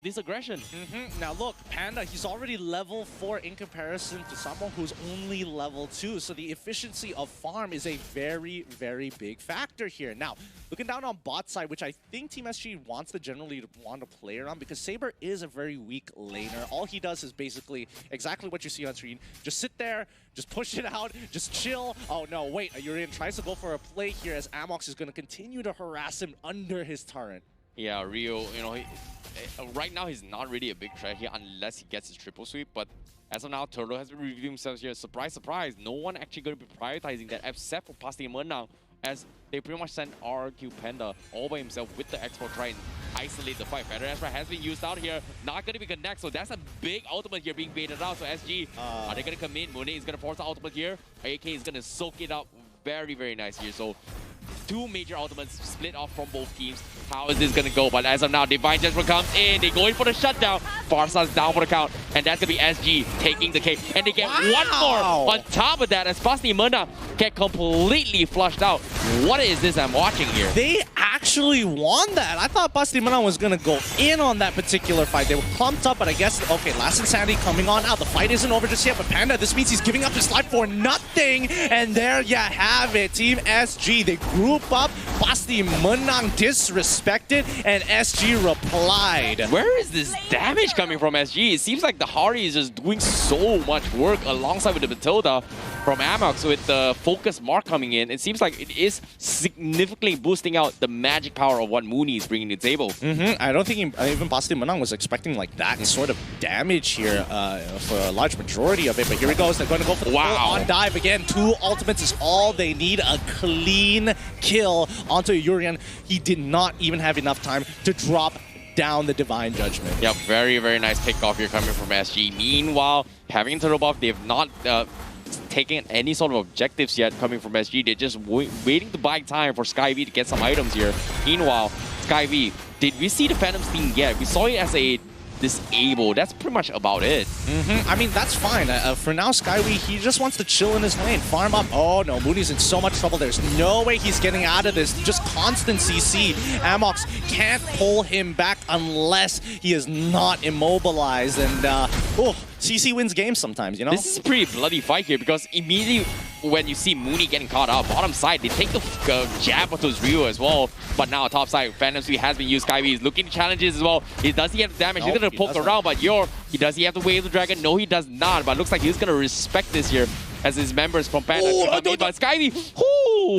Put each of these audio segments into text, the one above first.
this aggression. Now look, Panda, he's already level 4 in comparison to someone who's only level 2. So the efficiency of farm is a very, very big factor here. Now, looking down on bot side, which I think Team SG wants to generally want to play around because Saber is a very weak laner. All he does is basically exactly what you see on screen. Just sit there, just push it out, just chill. Oh no, wait, Urian tries to go for a play here as Amox is going to continue to harass him under his turret. Yeah, Rio, right now he's not really a big threat here unless he gets his triple sweep, but as of now, Turtle has been revealing himself here. Surprise, surprise, no one actually going to be prioritizing that except for Pastimon now, as they pretty much send RQ Panda all by himself with the export try and isolate the fight. Feather Ezra has been used out here, not going to be connect, so that's a big ultimate here being baited out. So SG, are they going to come in? Monet is going to force the ultimate here. AK is going to soak it up very, very nice here. So two major ultimates split off from both teams. How is this gonna go? But as of now, Divine Judgment comes in. They go in for the shutdown. Farsa's down for the count. And that's gonna be SG taking the cake. And they get one more on top of that as Fasti Muna get completely flushed out. What is this I'm watching here? They actually won that. I thought Fasti Muna was gonna go in on that particular fight. They were clumped up, but I guess, okay, Last Insanity coming on out. The fight isn't over just yet, but Panda, this means he's giving up his life for nothing. And there you have it. Team SG, they group up. Fasti Munang disrespected, and SG replied. Where is this damage coming from SG? It seems like the Hari is just doing so much work alongside with the Matilda from Amox with the focus mark coming in. It seems like it is significantly boosting out the magic power of what Mooney is bringing to the table. I don't think even Basti Manang was expecting like that sort of damage here for a large majority of it. But here he goes. They're going to go for the full-on dive again. 2 ultimates is all they need. A clean kill onto Urian. He did not even have enough time to drop down the Divine Judgment. Yeah, very, very nice kickoff here coming from SG. Meanwhile, having Turtle buff, they have not taken any sort of objectives yet coming from SG. They're just waiting to buy time for SkyV to get some items here. Meanwhile, SkyV, did we see the Phantom Sting yet? We saw it as a disable. That's pretty much about it. I mean, that's fine. For now, Skyway, he just wants to chill in his lane, farm up. Oh no, Mooney's in so much trouble. There's no way he's getting out of this. Just constant CC. Amox can't pull him back unless he is not immobilized. And CC wins games sometimes, you know? This is a pretty bloody fight here because immediately when you see Mooney getting caught up, bottom side, they take the jab onto his Ryu as well. But now top side, Phantom Sweep has been used. Skyway is looking at challenges as well. Does he have the damage? He's going to poke around, but does he have to wave the dragon? No, he does not. But it looks like he's going to respect this here as his members from Panda come in. But Skyway,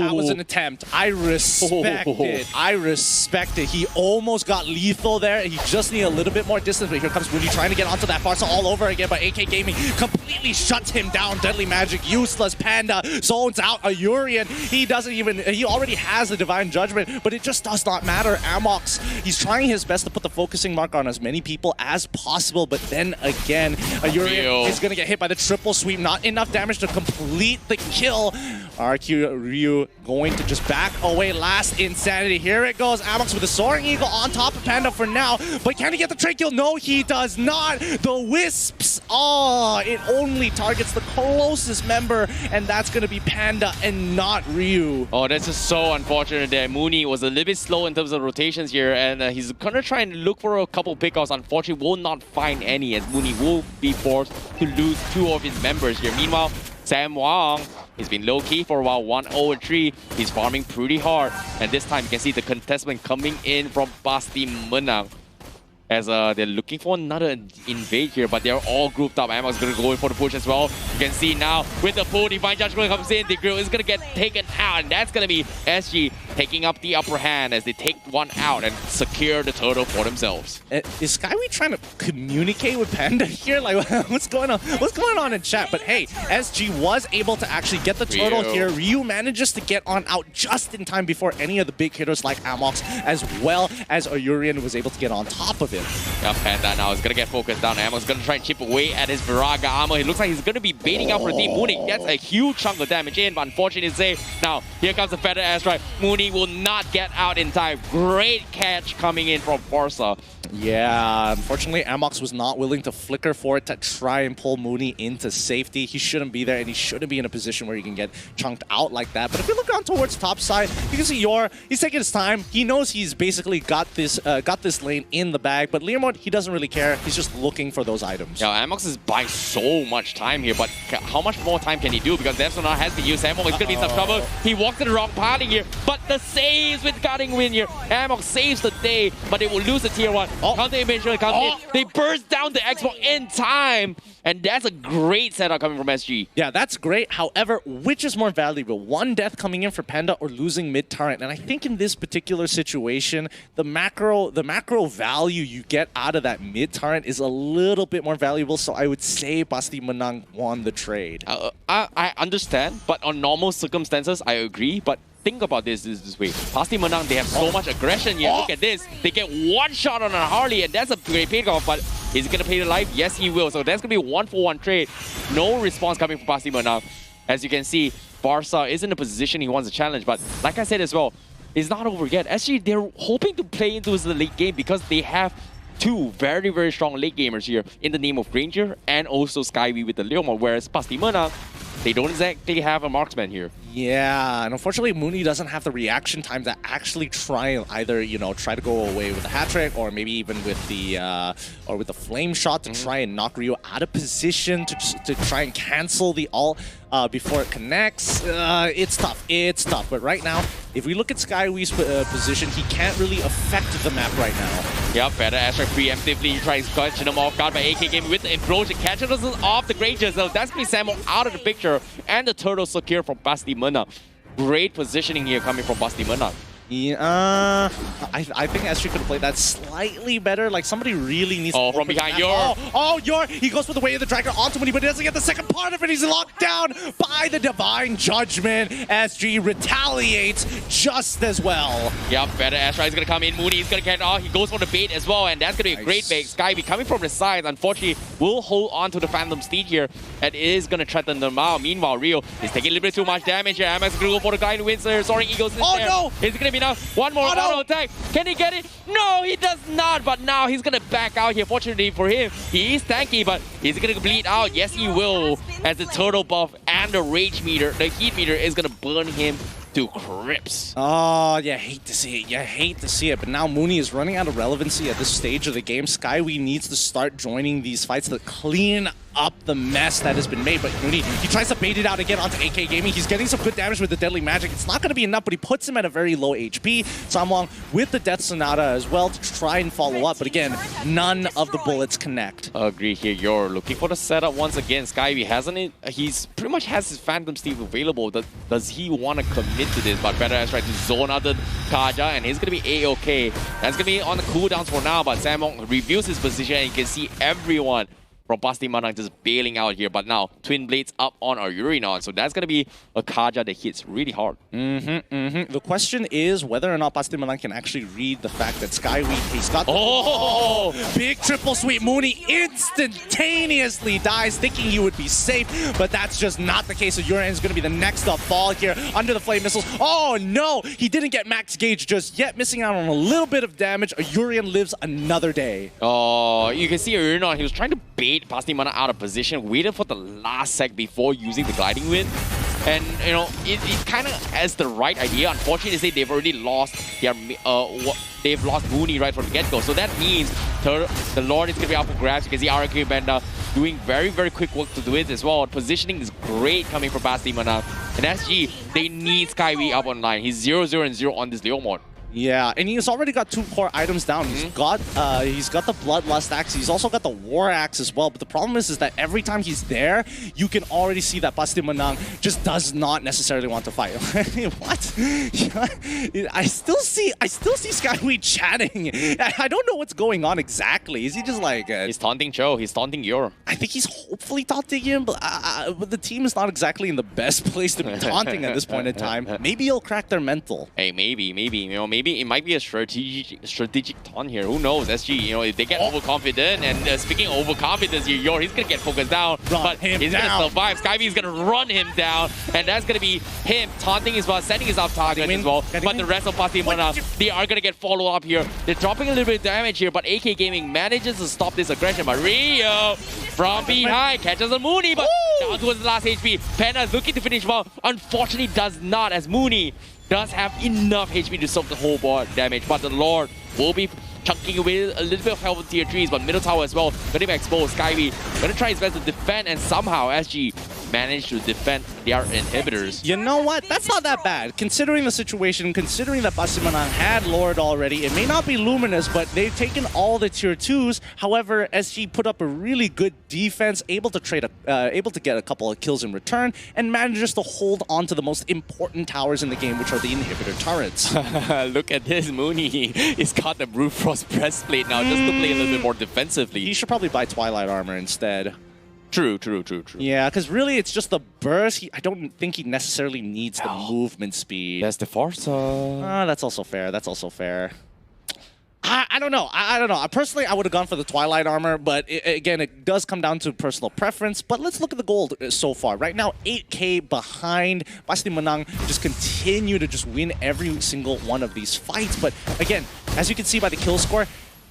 that was an attempt. I respect it. I respect it. He almost got lethal there. He just needed a little bit more distance. But here comes Rudy trying to get onto that Farsa all over again. But AK Gaming completely shuts him down. Deadly Magic, useless. Panda zones out a Urian. He doesn't even, he already has the Divine Judgment, but it just does not matter. Amox, he's trying his best to put the focusing mark on as many people as possible. But then again, a Urian is going to get hit by the triple sweep. Not enough damage to complete the kill. RQ Ryu going to just back away. Last Insanity. Here it goes. Amox with the Soaring Eagle on top of Panda for now. But can he get the trade kill? No, he does not. The Wisps. Oh, it only targets the closest member, and that's going to be Panda and not Ryu. Oh, that's just so unfortunate there. Mooney was a little bit slow in terms of rotations here, and he's going to try and look for a couple pickoffs. Unfortunately, will not find any as Mooney will be forced to lose 2 of his members here. Meanwhile, Sam Wong, he's been low-key for a while, 1-0-3. He's farming pretty hard. And this time, you can see the contestment coming in from Basti Menang. As they're looking for another invade here, but they're all grouped up. Ammo's going to go in for the push as well. You can see now, with the pull, Divine Judgment comes in. The grill is going to get taken out, and that's going to be SG taking up the upper hand as they take one out and secure the turtle for themselves. Is Skyway trying to communicate with Panda here? Like, what's going on? What's going on in chat? But hey, SG was able to actually get the turtle here. Ryu manages to get on out just in time before any of the big hitters like Amox, as well as Urian was able to get on top of it. Yeah, Panda now is going to get focused down. Ammo's going to try and chip away at his Viraga armor. It looks like he's going to be baiting out for Team Mooney. Gets a huge chunk of damage in, but unfortunately, now here comes the Feather Airstrike. Mooney Mooney will not get out in time. Great catch coming in from Barca. Yeah, unfortunately, Amox was not willing to flicker for it to try and pull Mooney into safety. He shouldn't be there, and he shouldn't be in a position where he can get chunked out like that. But if you look on towards top side, you can see he's taking his time. He knows he's basically got this lane in the bag, but Learmont, he doesn't really care. He's just looking for those items. Yeah, Amox is buying so much time here, but how much more time can he do? Because Devsonar has been used. Amox is going to be in some trouble. He walked in the wrong path here, but the saves with Guarding Wind here. Amox saves the day, but they will lose the tier 1. Counter eventually comes in. They burst down the Xbox in time, and that's a great setup coming from SG. Yeah, that's great. However, which is more valuable? One death coming in for Panda or losing mid-turret? And I think in this particular situation, the macro value you get out of that mid-turret is a little bit more valuable, so I would say Basti Menang won the trade. I understand, but on normal circumstances, I agree, but think about this way. Basti Menang, they have so much aggression here. Look at this. They get one shot on a Harley, and that's a great payoff, but is he going to pay the life? Yes, he will. So that's going to be a 1-for-1 trade. No response coming from Basti Menang. As you can see, Barca is in a position he wants to challenge, but like I said as well, it's not over yet. Actually, they're hoping to play into the late game because they have two very, very strong late gamers here in the name of Granger and also Skyway with the Leomon, whereas Basti Menang, they don't exactly have a marksman here. Yeah, and unfortunately, Mooney doesn't have the reaction time to actually try and either, try to go away with the hat trick or maybe even with the flame shot to try and knock Rio out of position to try and cancel the ult before it connects. It's tough. It's tough. But right now, if we look at Skyway's position, he can't really affect the map right now. Yep, better Astra preemptively tries to catch him off guard by AK Gaming with the implosion. Catches us off the Granger, so that's going to be Samuel out of the picture. And the turtle secure from Basti Menang. Great positioning here coming from Basti Menang. Yeah, I think SG could have played that slightly better. Like, somebody really needs to from behind Yor. Yor! He goes for the way of the Dragon onto Mooney, but he doesn't get the second part of it. He's locked down by the Divine Judgment. SG retaliates just as well. Yep, better Astra is going to come in. Mooney is going to get off. He goes for the bait as well, and that's going to be a great bait. Skyway coming from the side, unfortunately, will hold on to the Phantom Steed here, and it is going to threaten them out. Meanwhile, Rio is taking a little bit too much damage here. Amex is going to go for the guy who wins there. Soaring Eagles is there. No! Is it going to be enough? One more auto attack. Can he get it? No, he does not. But now he's going to back out here. Fortunately for him, he is tanky, but he's going to bleed out. Yes, he will. As the turtle buff and the rage meter, the heat meter is going to burn him to crisps. Oh, yeah, hate to see it. Yeah, hate to see it. But now Mooney is running out of relevancy at this stage of the game. Skyway needs to start joining these fights to clean up the mess that has been made. But Mooney, he tries to bait it out again onto AK Gaming. He's getting some good damage with the Deadly Magic. It's not going to be enough, but he puts him at a very low HP. Samwang with the Death Sonata as well to try and follow up. But again, none of the bullets connect. Agree here. You're looking for the setup once again. Skyway hasn't it? He's pretty much has his Phantom Steve available. Does he want to commit to this? But better try to zone out the Kaja, and he's going to be A-OK. That's going to be on the cooldowns for now, but Samwang reviews his position, and you can see everyone from Basti Menang just bailing out here. But now, Twin Blades up on our Urinon, so that's going to be a Kaja that hits really hard. The question is whether or not Basti Menang can actually read the fact that Skyway, he's got big triple sweep. Mooney instantaneously dies, thinking he would be safe, but that's just not the case. So Urion is going to be the next to fall here under the flame missiles. Oh no, he didn't get max gauge just yet, missing out on a little bit of damage. Urion lives another day. Oh, you can see Urion, he was trying to bait Basti Menang out of position, waited for the last sec before using the Gliding Wind. And, it kind of has the right idea. Unfortunately, they've already lost they've lost Mooney right from the get-go. So that means the Lord is going to be out for grabs. You can see RQ Benda doing very, very quick work to do it as well. Positioning is great coming from Basti Menang. And SG, they need Skyway up online. He's 0-0 and 0 on this Leomord. Yeah, and he's already got 2 core items down. He's got the Bloodlust Axe. He's also got the War Axe as well. But the problem is that every time he's there, you can already see that Basti Menang just does not necessarily want to fight. What? I still see Skyway chatting. I don't know what's going on exactly. Is he just like? He's taunting Cho. He's taunting Yor. I think he's hopefully taunting him, but the team is not exactly in the best place to be taunting at this point in time. Maybe he'll crack their mental. Hey, maybe. maybe it might be a strategic taunt here. Who knows? SG, you know, if they get overconfident, and speaking of overconfidence here, he's gonna get focused down, but he's gonna survive. Skyv's gonna run him down, and that's gonna be him taunting his boss, setting his off target as well. But the rest of Pasti Mana, they are gonna get follow up here. They're dropping a little bit of damage here, but AK Gaming manages to stop this aggression. But Rio from behind catches a Mooney, but down towards the last HP. Panda is looking to finish well. Unfortunately, does not, as Mooney does have enough HP to soak the whole board damage. But the Lord will be chunking away a little bit of health with tier 3s, but middle tower as well. Gonna be exposed. Skyvy gonna try his best to defend, and somehow SG managed to defend their inhibitors. You know what? That's not that bad. Considering the situation, considering that Pasti Mana had Lord already, it may not be Luminous, but they've taken all the tier 2s. However, SG put up a really good defense, able to get a couple of kills in return, and manages to hold on to the most important towers in the game, which are the inhibitor turrets. Look at this, Mooney. He's got the Brute Frost breastplate now, just to play a little bit more defensively. He should probably buy Twilight Armor instead. True. Yeah, because really it's just the burst. I don't think he necessarily needs the movement speed. That's the Forza. That's also fair. I don't know. I don't know. Personally, I would have gone for the Twilight Armor, but again, it does come down to personal preference. But let's look at the gold so far. Right now, 8K behind. Pasti Manang just continue to just win every single one of these fights. But again, as you can see by the kill score,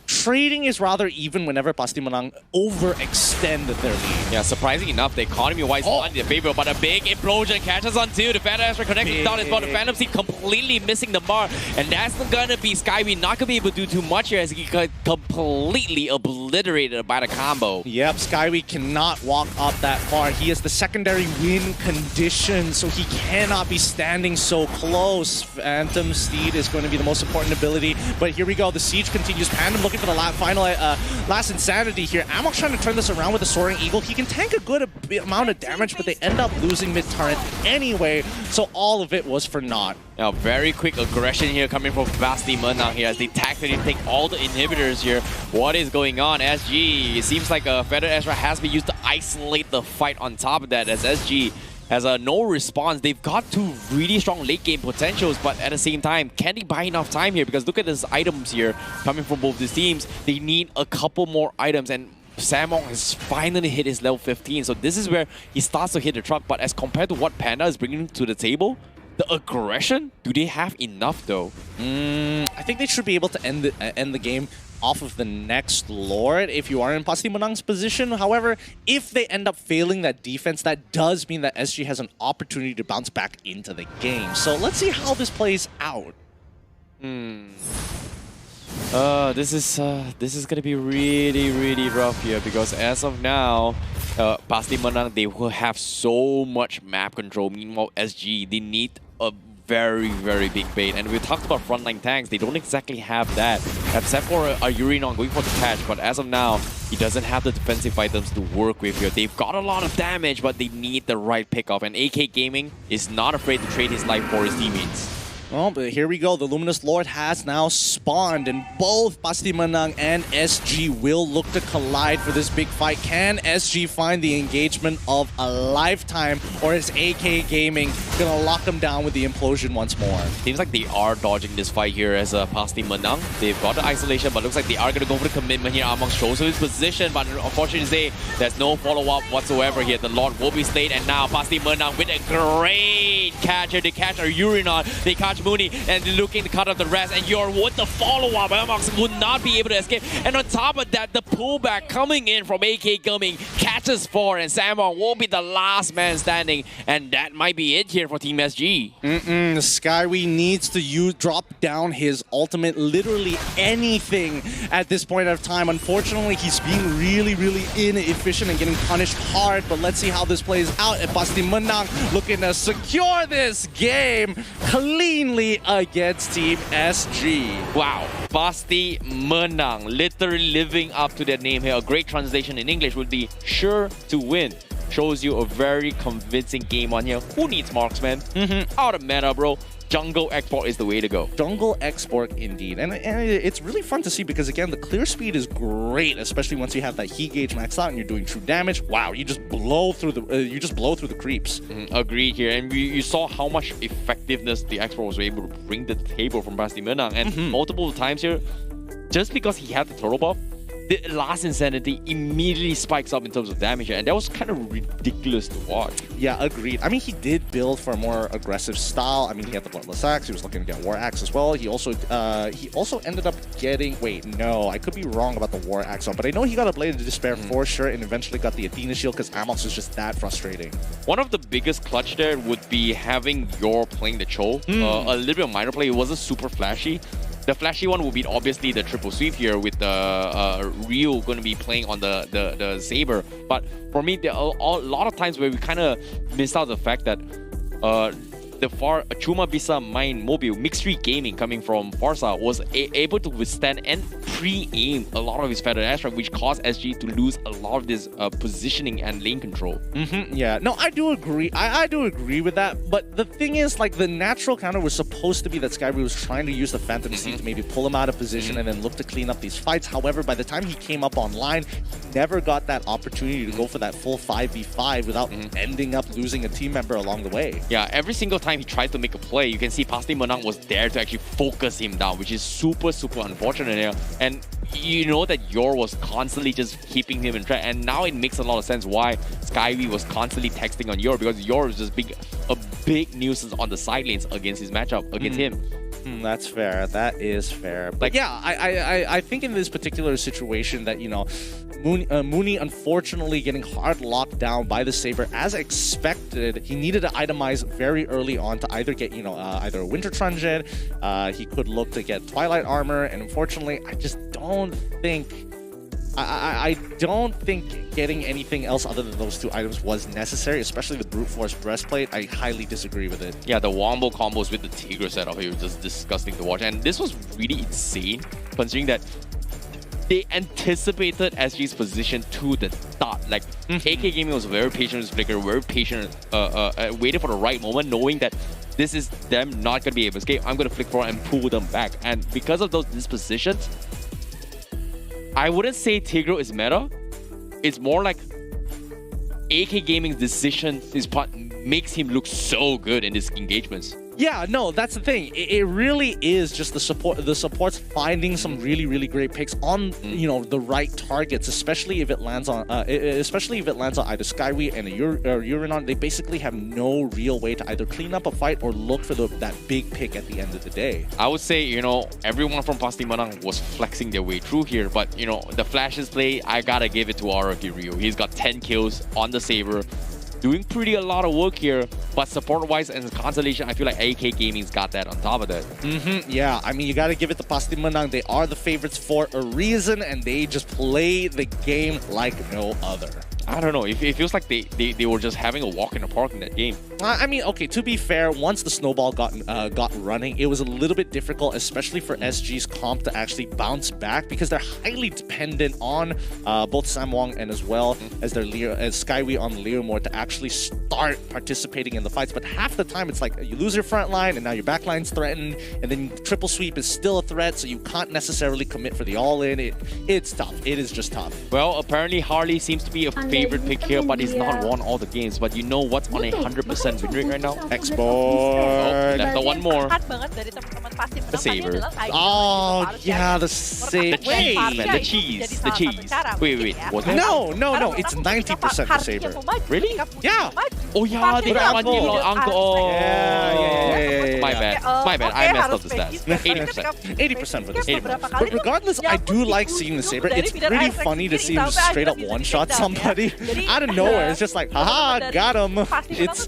trading is rather even whenever Pasti Manang overextend their lead. Yeah, surprisingly enough, the economy-wise not in their favor, but a big implosion catches on two. The Phantom Astra connecting down as well. The Phantom Seed completely missing the mark, and that's gonna be Skyvy not gonna be able to do too much here as he got completely obliterated by the combo. Yep, Skyway cannot walk up that far. He has the secondary win condition, so he cannot be standing so close. Phantom Steed is going to be the most important ability, but here we go. The siege continues. Pandem looking for the last insanity here. Amok's trying to turn this around with the Soaring Eagle. He can tank a good amount of damage, but they end up losing mid-turret anyway, so all of it was for naught. Now, very quick aggression here coming from Pasti Manang here as they tactically take all the inhibitors here. What is going on? SG, it seems like Feather Astra has been used to isolate the fight on top of that, as SG has no response. They've got two really strong late game potentials, but at the same time, can they buy enough time here? Because look at these items here coming from both these teams. They need a couple more items, and Samong has finally hit his level 15. So this is where he starts to hit the truck. But as compared to what Panda is bringing to the table, the aggression, do they have enough though? I think they should be able to end the game off of the next Lord if you are in Pasti Manang's position. However, if they end up failing that defense, that does mean that SG has an opportunity to bounce back into the game. So let's see how this plays out. This is gonna be really rough here, because as of now, Pasti Manang, they will have so much map control. Meanwhile, SG, they need a very big bait, and we talked about frontline tanks. They don't exactly have that, except for a Urinon going for the catch. But as of now, he doesn't have the defensive items to work with here. They've got a lot of damage, but they need the right pickoff, and AK Gaming is not afraid to trade his life for his teammates. Well, but here we go. The Luminous Lord has now spawned, and both Pasti Manang and SG will look to collide for this big fight. Can SG find the engagement of a lifetime, or is AK Gaming gonna lock them down with the implosion once more? Seems like they are dodging this fight here as Pasti Manang. They've got the isolation, but looks like they are gonna go for the commitment here. Among shows his position, but unfortunately there's no follow-up whatsoever here. The Lord will be slayed, and now Pasti Manang with a great catch here. They catch a Urinon, they catch Mooney, and they're looking to cut off the rest, and you're with the follow-up. Amox would not be able to escape, and on top of that, the pullback coming in from AK Gaming catches 4, and Samong will be the last man standing, and that might be it here for Team SG. Skyway needs to drop down his ultimate, literally anything at this point of time. Unfortunately, he's being really inefficient and getting punished hard, but let's see how this plays out. And Pasti Manang looking to secure this game cleanly against Team SG. Wow, Pasti Manang, literally living up to their name here. A great translation in English would be sure to win. Shows you a very convincing game on here. Who needs marksman? Out of meta, bro. jungle export is the way to go. Jungle export indeed, and it's really fun to see because again the clear speed is great, especially once you have that heat gauge maxed out and you're doing true damage. Wow, you just blow through the creeps. Agreed here, and you saw how much effectiveness the export was able to bring to the table from Pasti Menang, and multiple times here, just because he had the turtle buff, the last Insanity immediately spikes up in terms of damage, and that was kind of ridiculous to watch. Yeah, agreed. I mean, he did build for a more aggressive style. I mean, he had the Bloodless Axe. He was looking to get War Axe as well. He also ended up getting... Wait, no. I could be wrong about the War Axe, but I know he got a Blade of Despair for sure, and eventually got the Athena Shield because Amos is just that frustrating. One of the biggest clutch there would be having Yor playing the Cho. A little bit of minor play. It wasn't super flashy. The flashy one will be obviously the triple sweep here with the Ryu going to be playing on the Saber. But for me, there are a lot of times where we kind of missed out the fact that the Chuma Bisa Mine Mobile Mixed Street Gaming coming from Farsa was able to withstand and pre-aim a lot of his feathered airstrike, which caused SG to lose a lot of this positioning and lane control. Yeah, no, I do agree. I do agree with that. But the thing is, like, the natural counter was supposed to be that Skyway was trying to use the Phantom Seed to maybe pull him out of position and then look to clean up these fights. However, by the time he came up online, he never got that opportunity to go for that full 5v5 without ending up losing a team member along the way. Yeah, every single time he tried to make a play, you can see Pasti Menang was there to actually focus him down, which is super unfortunate here. And you know that Yor was constantly just keeping him in track, and now it makes a lot of sense why Skyway was constantly texting on Yor, because Yor was just a big nuisance on the side lanes against his matchup, against him. That's fair. That is fair. But yeah, I think in this particular situation that, you know, Mooney unfortunately getting hard locked down by the Saber as expected. He needed to itemize very early on to either get, you know, either a Winter Truncheon, he could look to get Twilight Armor, and unfortunately, I just don't think... I don't think getting anything else other than those two items was necessary, especially the Brute Force Breastplate. I highly disagree with it. Yeah, the Wombo combos with the Tigra setup here was just disgusting to watch. And this was really insane, considering that they anticipated SG's position to the dot. Like, AK Gaming was very patient with Flicker, very patient, waited for the right moment, knowing that this is them not going to be able to escape. I'm going to flick forward and pull them back. And because of those dispositions, I wouldn't say Tigro is meta. It's more like AK Gaming's decision makes him look so good in these engagements. Yeah, no, that's the thing. It really is just the support's finding some really great picks on you know, the right targets, especially if it lands on either Skyway and a Urinon. They basically have no real way to either clean up a fight or look for that big pick at the end of the day. I would say, you know, everyone from Pasti Menang was flexing their way through here, but you know, the Flash's play, I gotta give it to Araki Ryu. He's got 10 kills on the Saber, doing a lot of work here, but support-wise and consolation, I feel like AK Gaming's got that on top of that. Yeah, I mean, you gotta give it to Pasti Menang. They are the favorites for a reason, and they just play the game like no other. I don't know. It feels like they were just having a walk in the park in that game. I mean, okay, to be fair, once the snowball got running, it was a little bit difficult, especially for SG's comp to actually bounce back, because they're highly dependent on both Samwong and as well as their Skyway on Leomord to actually start participating in the fights. But half the time, it's like you lose your front line, and now your back line's threatened, and then triple sweep is still a threat, so you can't necessarily commit for the all-in. It's tough. It is just tough. Well, apparently Harley seems to be a favorite pick here, but he's not won all the games. But you know what's on a 100% win rate right now? Export. Oh, left the one more. The Saber. Oh, yeah, the Saber. The cheese, man. The cheese. The cheese. Wait. Was it? No. It's 90% the Saber. Really? Yeah. Oh, yeah. They got Uncle. Uncle. Oh. Yeah. My bad. I messed up the stats. 80%. 80% for the Saber. But regardless, I do like seeing the Saber. It's pretty funny to see him straight up one-shot somebody out of nowhere. It's just like, haha, got him. It's